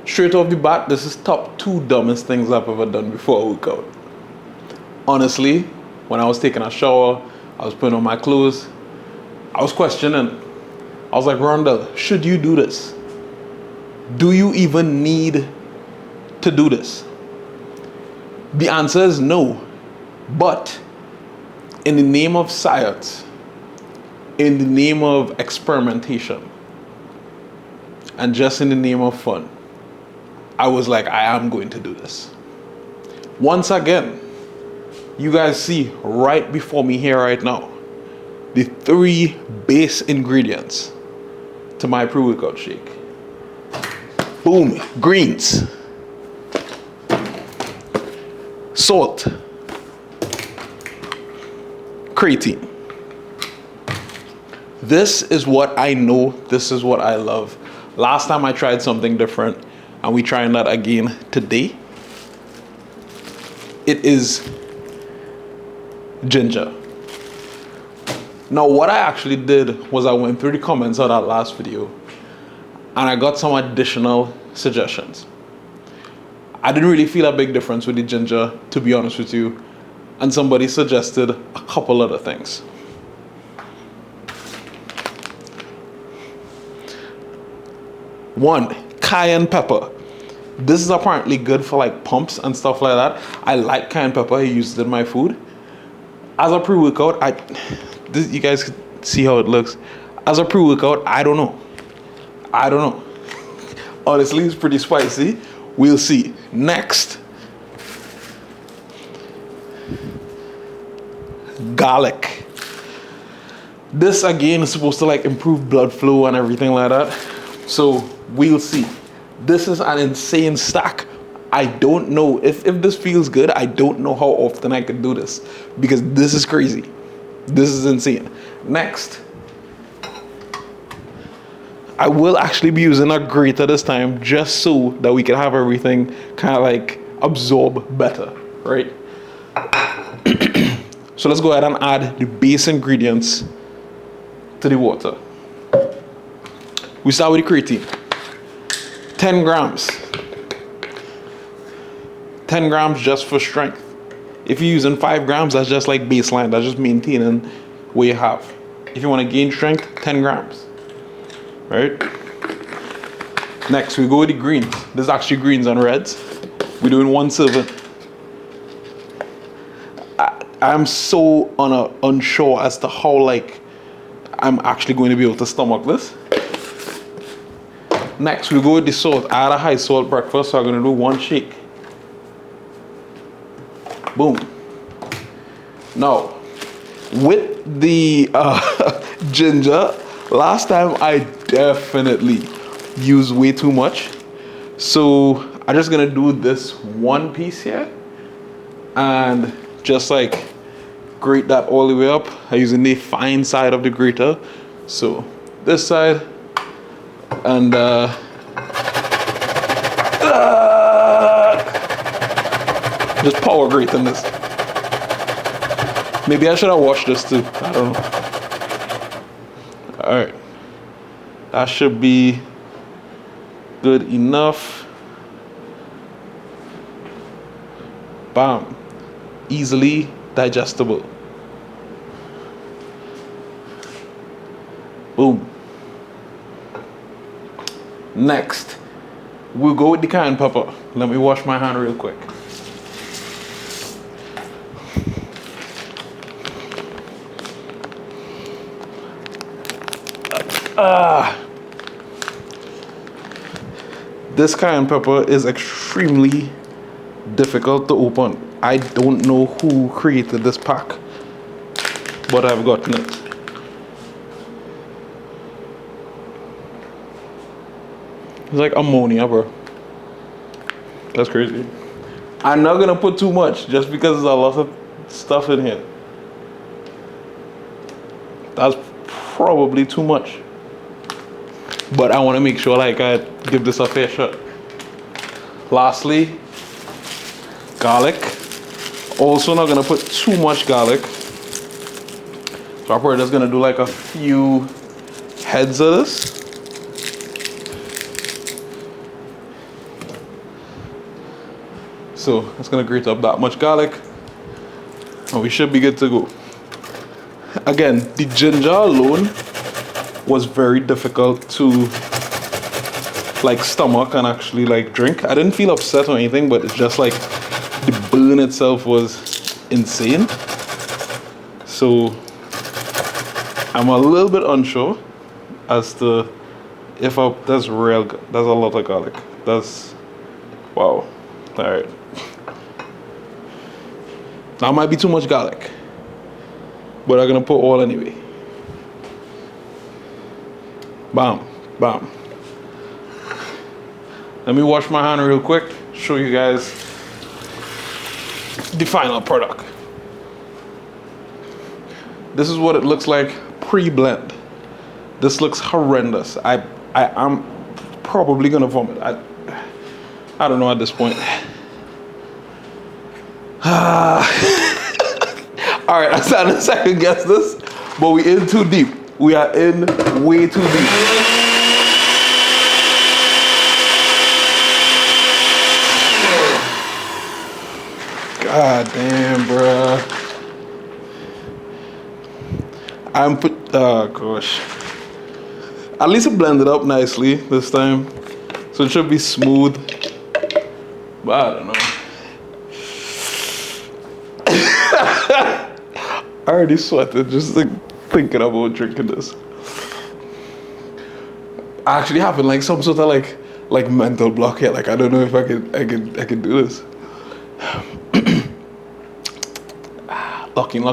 Straight off the bat, this is top 2 dumbest things I've ever done before a workout. Honestly, when I was taking a shower, I was putting on my clothes, I was questioning. I was like, Rondell, should you do this? Do you even need to do this? The answer is no. But in the name of science, in the name of experimentation, and just in the name of fun, I was like, I am going to do this. Once again, you guys see right before me here right now, the 3 base ingredients to my pre-workout shake. Boom, greens, salt, creatine. This is what I know, this is what I love. Last time I tried something different, and we trying that again today. It is ginger. Now what I actually did was I went through the comments of that last video and I got some additional suggestions. I didn't really feel a big difference with the ginger, to be honest with you, and somebody suggested a couple other things. One, cayenne pepper. This is apparently good for like pumps and stuff like that. I like cayenne pepper. I use it in my food. As a pre-workout, you guys can see how it looks. As a pre-workout, I don't know. Honestly, it's pretty spicy. We'll see. Next, garlic. This again is supposed to like improve blood flow and everything like that. So we'll see. This is an insane stack. I don't know if this feels good. I don't know how often I could do this because this is crazy. This is insane. Next, I will actually be using a grater this time just so that we can have everything kind of like absorb better, right? So let's go ahead and add the base ingredients to the water. We start with the creatine. 10 grams. 10 grams just for strength. If you're using 5 grams, that's just like baseline. That's just maintaining what you have. If you want to gain strength, 10 grams. Right? Next, we go with the greens. This is actually greens and reds. We're doing 1 serving. I'm so unsure as to how like I'm actually going to be able to stomach this. Next, we go with the salt. I had a high salt breakfast, so I'm going to do 1 shake. Boom. Now, with the ginger, last time I definitely used way too much. So I'm just going to do this 1 piece here and just like grate that all the way up. I'm using the fine side of the grater. So this side. And just power grating this. Maybe I should have washed this too. I don't know. All right, that should be good enough. Bam, easily digestible. Boom. Next, we'll go with the cayenne pepper. Let me wash my hand real quick. This cayenne pepper is extremely difficult to open. I don't know who created this pack, but I've gotten it. It's like ammonia, bro. That's crazy. I'm not gonna put too much just because there's a lot of stuff in here. That's probably too much. But I want to make sure like I give this a fair shot. Lastly, garlic. Also not gonna put too much garlic. So I'm probably just gonna do like a few heads of this. So it's gonna grate up that much garlic, and we should be good to go. Again, the ginger alone was very difficult to like stomach and actually like drink. I didn't feel upset or anything, but it's just like the burn itself was insane. So I'm a little bit unsure as to if that's a lot of garlic. That's wow. All right. That might be too much garlic, but I'm gonna put all anyway. Bam, bam. Let me wash my hand real quick, show you guys the final product. This is what it looks like pre-blend. This looks horrendous. I am probably gonna vomit. I don't know at this point. All right, I'm starting to second guess this, but we in too deep. We are in way too deep. God damn, bruh. Oh gosh. At least it blended up nicely this time. So it should be smooth. But I don't know. I already sweated just like thinking about drinking this. I actually having like some sort of like mental block here. Like I don't know if I can do this. Lock in.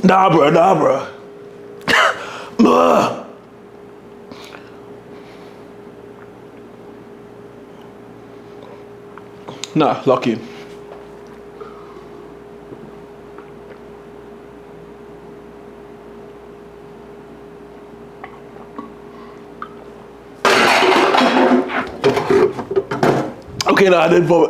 Nah, bruh. Nah, lock in. Okay, no, I didn't vomit.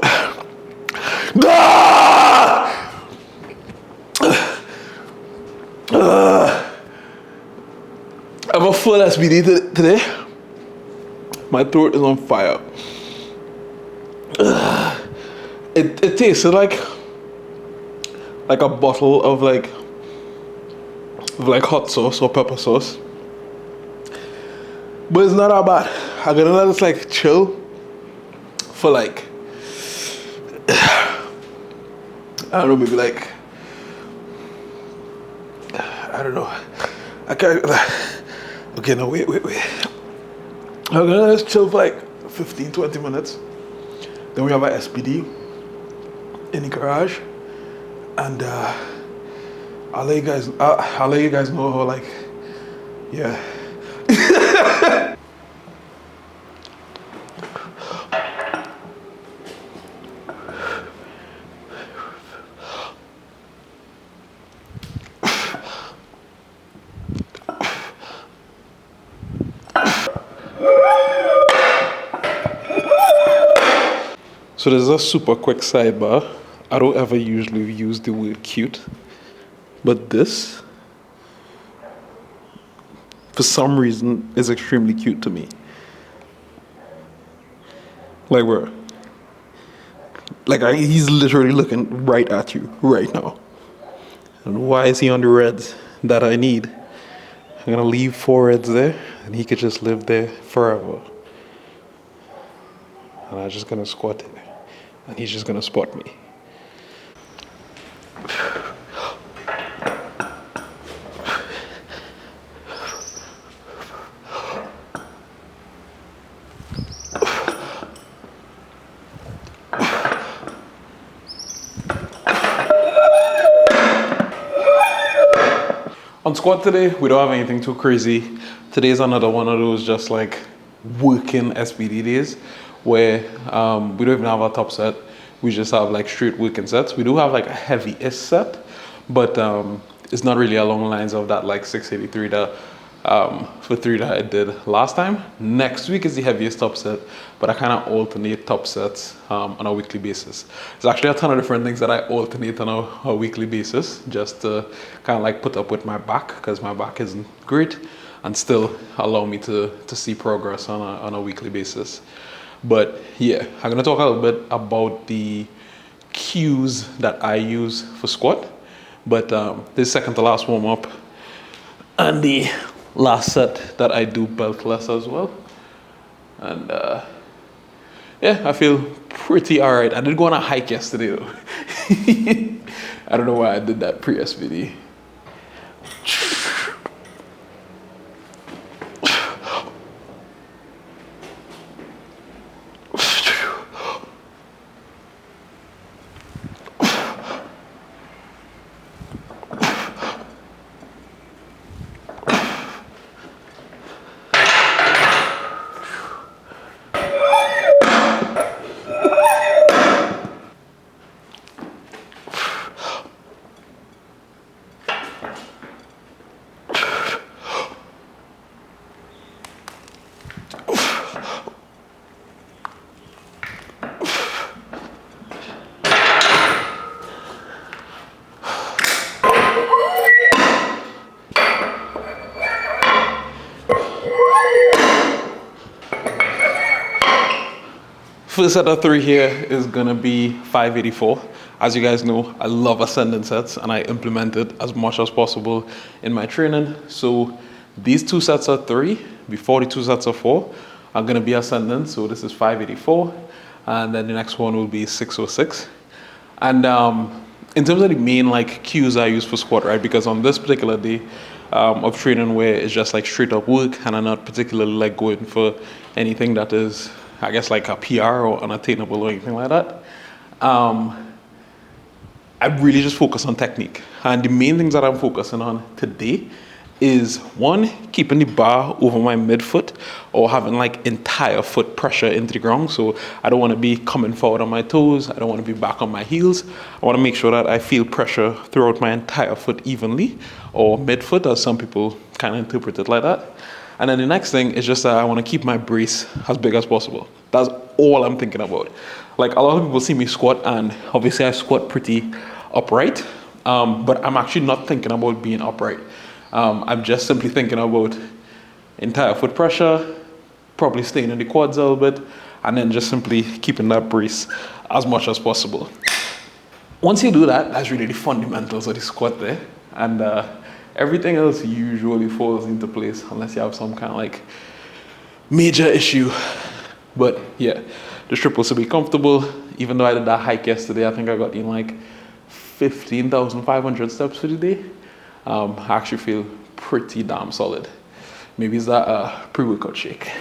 I'm a full SBD today. My throat is on fire. It tasted like a bottle of like hot sauce or pepper sauce, but it's not that bad. I'm gonna let it like chill for like I don't know, maybe like I don't know. I can't. Okay, no, wait. I'm gonna let it chill for like 15-20 minutes. Then we have our SPD in the garage, and I'll let you guys know how, like, yeah. So there's a super quick sidebar. I don't ever usually use the word cute, but this, for some reason, is extremely cute to me. Like, bro, he's literally looking right at you right now. And why is he on the reds that I need? I'm gonna leave 4 reds there, and he could just live there forever. And I'm just gonna squat it, and he's just gonna spot me. On squat today, we don't have anything too crazy. Today's another one of those just like working SBD days where we don't even have our top set. We just have like straight working sets. We do have like a heavy-ish set, but it's not really along the lines of that like 683 that for 3 that I did last time. Next week is the heaviest top set, but I kind of alternate top sets on a weekly basis. There's actually a ton of different things that I alternate on a weekly basis just to kind of like put up with my back because my back isn't great and still allow me to see progress on a weekly basis. But yeah, I'm gonna talk a little bit about the cues that I use for squat. But this second to last warm up and the last set that I do beltless as well. And yeah, I feel pretty alright. I did go on a hike yesterday though. I don't know why I did that pre-SBD. First set of 3 here is gonna be 584. As you guys know, I love ascending sets and I implement it as much as possible in my training. So these 2 sets of 3, before the 2 sets of 4, are gonna be ascending. So this is 584, and then the next one will be 606. And in terms of the main like cues I use for squat, right? Because on this particular day of training where it's just like straight up work and I'm not particularly like going for anything that is, I guess, like a PR or unattainable or anything like that. I really just focus on technique. And the main things that I'm focusing on today is 1, keeping the bar over my midfoot or having like entire foot pressure into the ground. So I don't want to be coming forward on my toes. I don't want to be back on my heels. I want to make sure that I feel pressure throughout my entire foot evenly, or midfoot, as some people kind of interpret it like that. And then the next thing is just that I want to keep my brace as big as possible. That's all I'm thinking about. Like, a lot of people see me squat, and obviously I squat pretty upright, but I'm actually not thinking about being upright. I'm just simply thinking about entire foot pressure, probably staying in the quads a little bit, and then just simply keeping that brace as much as possible. Once you do that, that's really the fundamentals of the squat there. And everything else usually falls into place unless you have some kind of like major issue. But yeah, the strip was to be comfortable. Even though I did that hike yesterday, I think I got in like 15,500 steps for the day. I actually feel pretty damn solid. Maybe it's that pre-workout shake.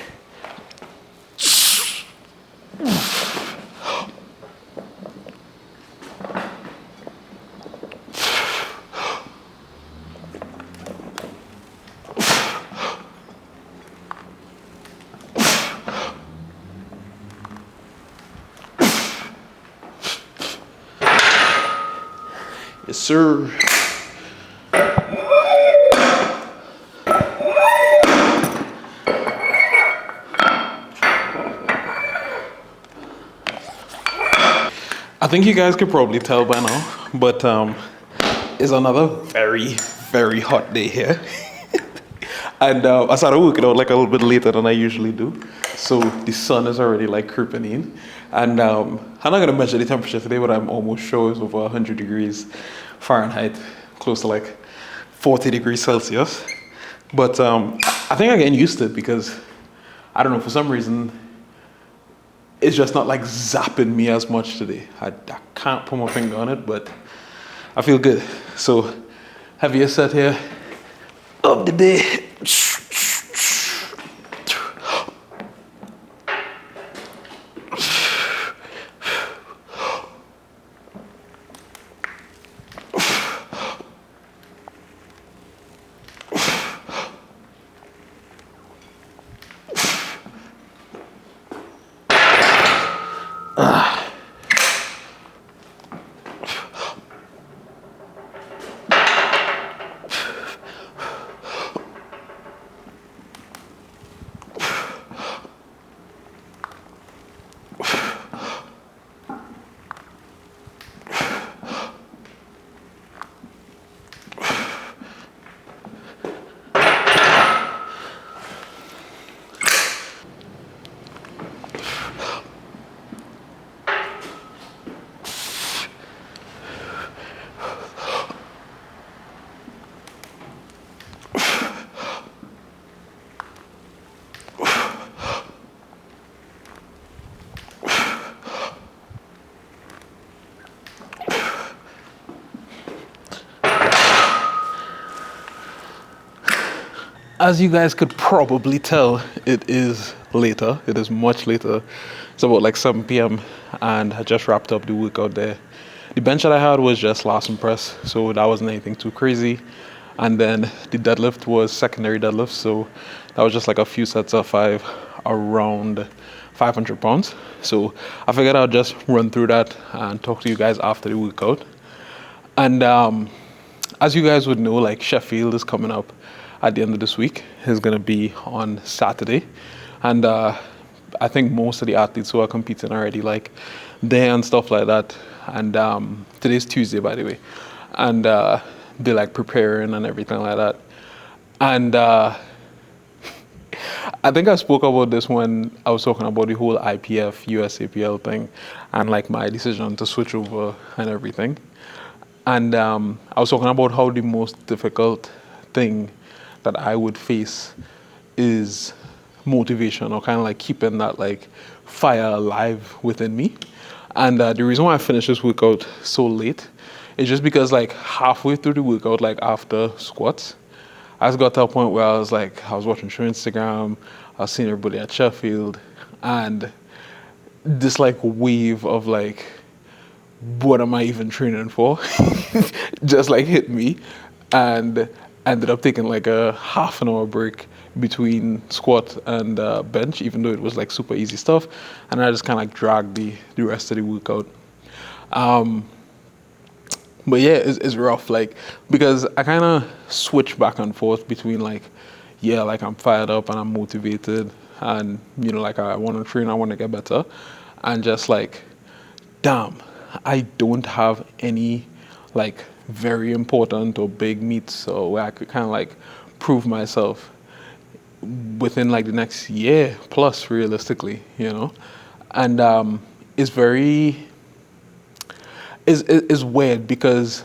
Yes, sir. I think you guys could probably tell by now, but it's another very, very hot day here. And I started working out like a little bit later than I usually do. So the sun is already like creeping in. And I'm not going to measure the temperature today, but I'm almost sure it's over 100 degrees Fahrenheit, close to like 40 degrees Celsius. But I think I'm getting used to it because, I don't know, for some reason, it's just not like zapping me as much today. I can't put my finger on it, but I feel good. So, heaviest set here of the day. As you guys could probably tell, it is later. It is much later. It's about like 7 p.m. and I just wrapped up the workout there. The bench that I had was just last and press, so that wasn't anything too crazy. And then the deadlift was secondary deadlift, so that was just like a few sets of 5 around 500 pounds. So I figured I'd just run through that and talk to you guys after the workout. And as you guys would know, like Sheffield is coming up at the end of this week. It's going to be on Saturday. And I think most of the athletes who are competing already like there and stuff like that. And today's Tuesday, by the way. And they're like preparing and everything like that. And I think I spoke about this when I was talking about the whole IPF, USAPL thing and like my decision to switch over and everything. And I was talking about how the most difficult thing that I would face is motivation, or kind of like keeping that like fire alive within me. And the reason why I finished this workout so late is just because like halfway through the workout, like after squats, I just got to a point where I was watching through Instagram, I was seeing everybody at Sheffield, and this like wave of like, what am I even training for? Just like hit me, and ended up taking like a half an hour break between squat and bench, even though it was like super easy stuff, and I just kind of like dragged the rest of the workout. But yeah, it's rough, like, because I kind of switch back and forth between like, yeah, like I'm fired up and I'm motivated, and you know, like I want to train, I want to get better, and just like, damn, I don't have any like very important or big meets, so where I could kind of like prove myself within like the next year plus, realistically, you know. And it's very is weird, because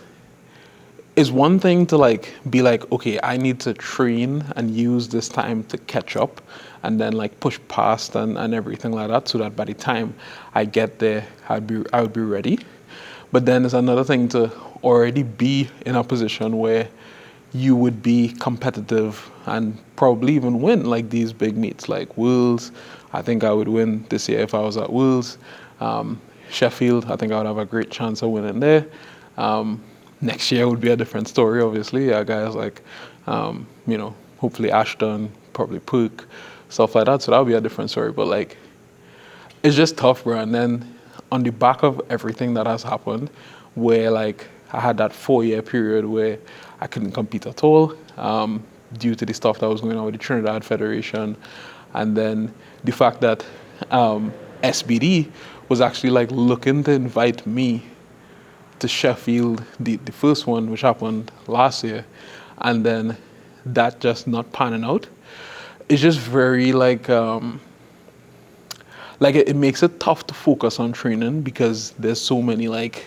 it's one thing to like be like, okay, I need to train and use this time to catch up and then like push past and everything like that, so that by the time I get there, I would be ready. But then there's another thing to already be in a position where you would be competitive and probably even win like these big meets like Worlds. I think I would win this year if I was at Worlds. Sheffield, I think I would have a great chance of winning there. Next year would be a different story, obviously. Guys like, you know, hopefully Ashton, probably Pook, stuff like that. So that would be a different story. But like, it's just tough, bro. And then on the back of everything that has happened, where like I had that 4-year period where I couldn't compete at all, due to the stuff that was going on with the Trinidad Federation, and then the fact that SBD was actually like looking to invite me to Sheffield, the first one, which happened last year, and then that just not panning out. It's just very like it makes it tough to focus on training, because there's so many like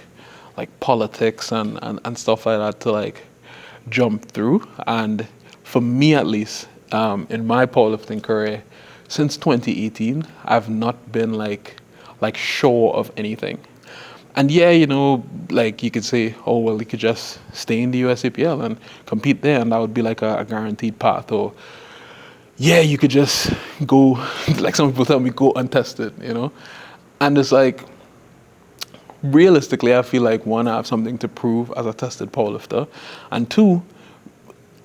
politics and stuff like that to like jump through. And for me at least, in my powerlifting career, since 2018, I've not been like sure of anything. And yeah, you know, like you could say, oh well, you could just stay in the USAPL and compete there, and that would be like a guaranteed path. Or yeah, you could just go, like some people tell me, go untested, you know. And it's like, realistically, I feel like, one, I have something to prove as a tested powerlifter, and two,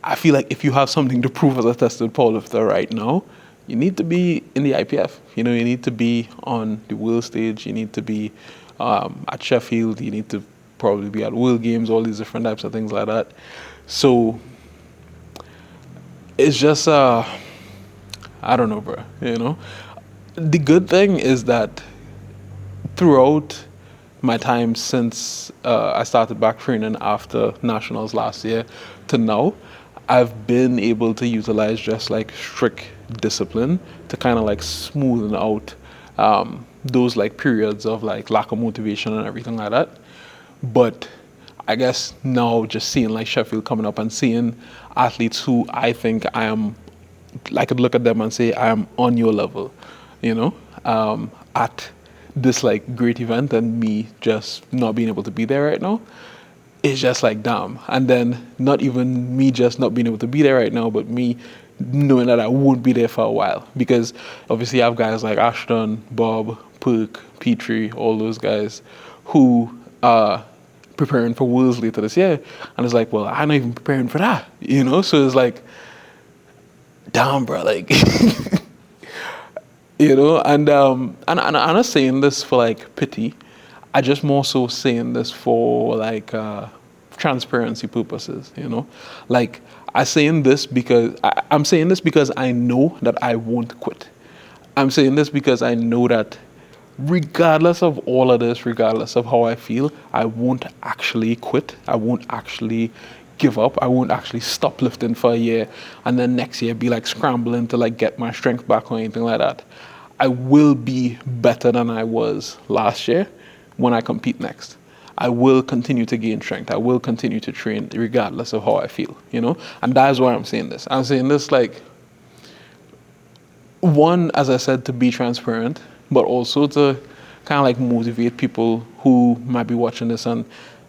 I feel like if you have something to prove as a tested powerlifter right now, you need to be in the IPF. You know, you need to be on the world stage. You need to be at Sheffield. You need to probably be at World Games, all these different types of things like that. So it's just, I don't know, bro. You know, the good thing is that throughout my time since I started back training after nationals last year to now, I've been able to utilize just like strict discipline to kind of like smoothen out those like periods of like lack of motivation and everything like that. But I guess now just seeing like Sheffield coming up and seeing athletes who I think I could look at them and say I am on your level, you know, at this like great event, and me just not being able to be there right now, it's just like damn. And then not even me just not being able to be there right now, but me knowing that I won't be there for a while, because obviously I have guys like Ashton, Bob, Perk, Petrie, all those guys who are preparing for Worlds later this year, and it's like, well, I'm not even preparing for that, you know. So it's like, damn, bro, like, you know. And I'm not saying this for like pity. I just more so saying this for like transparency purposes, you know. Like I'm saying this because I know that I won't quit. I'm saying this because I know that regardless of all of this, regardless of how I feel, I won't actually quit. I won't actually give up. I won't actually stop lifting for a year and then next year be like scrambling to like get my strength back or anything like that. I will be better than I was last year when I compete next. I will continue to gain strength. I will continue to train regardless of how I feel, you know? And that's why I'm saying this. I'm saying this like, one, as I said, to be transparent, but also to kind of like motivate people who might be watching this and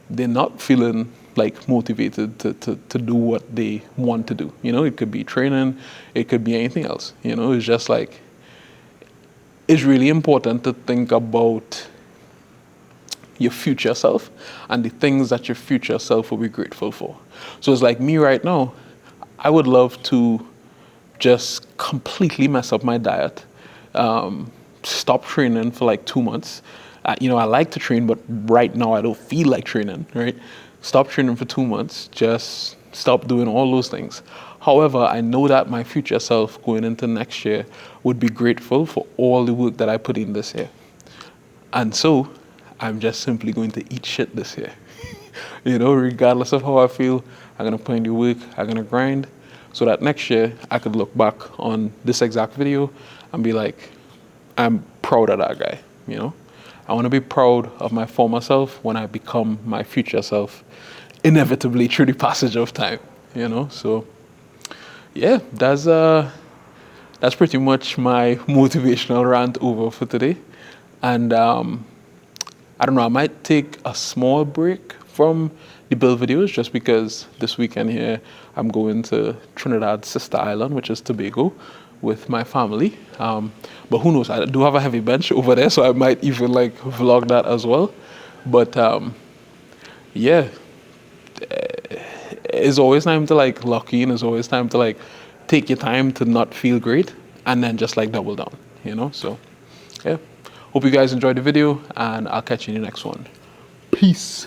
they're not feeling like motivated to do what they want to do. You know, it could be training, it could be anything else. You know, it's just like, it's really important to think about your future self and the things that your future self will be grateful for. So it's like me right now, I would love to just completely mess up my diet, stop training for like 2 months. You know, I like to train, but right now I don't feel like training, right? Stop training for 2 months, just stop doing all those things. However, I know that my future self going into next year would be grateful for all the work that I put in this year. And so I'm just simply going to eat shit this year. You know, regardless of how I feel, I'm going to put in the work, I'm going to grind, so that next year I could look back on this exact video and be like, I'm proud of that guy, you know? I want to be proud of my former self when I become my future self, inevitably through the passage of time, you know? So, yeah, that's pretty much my motivational rant over for today. And I don't know, I might take a small break from the build videos just because this weekend here I'm going to Trinidad Sister Island, which is Tobago, with my family. But who knows, I do have a heavy bench over there, so I might even like vlog that as well. But yeah, it's always time to like lock in, it's always time to like take your time to not feel great and then just like double down, you know? So yeah, hope you guys enjoyed the video and I'll catch you in the next one. Peace.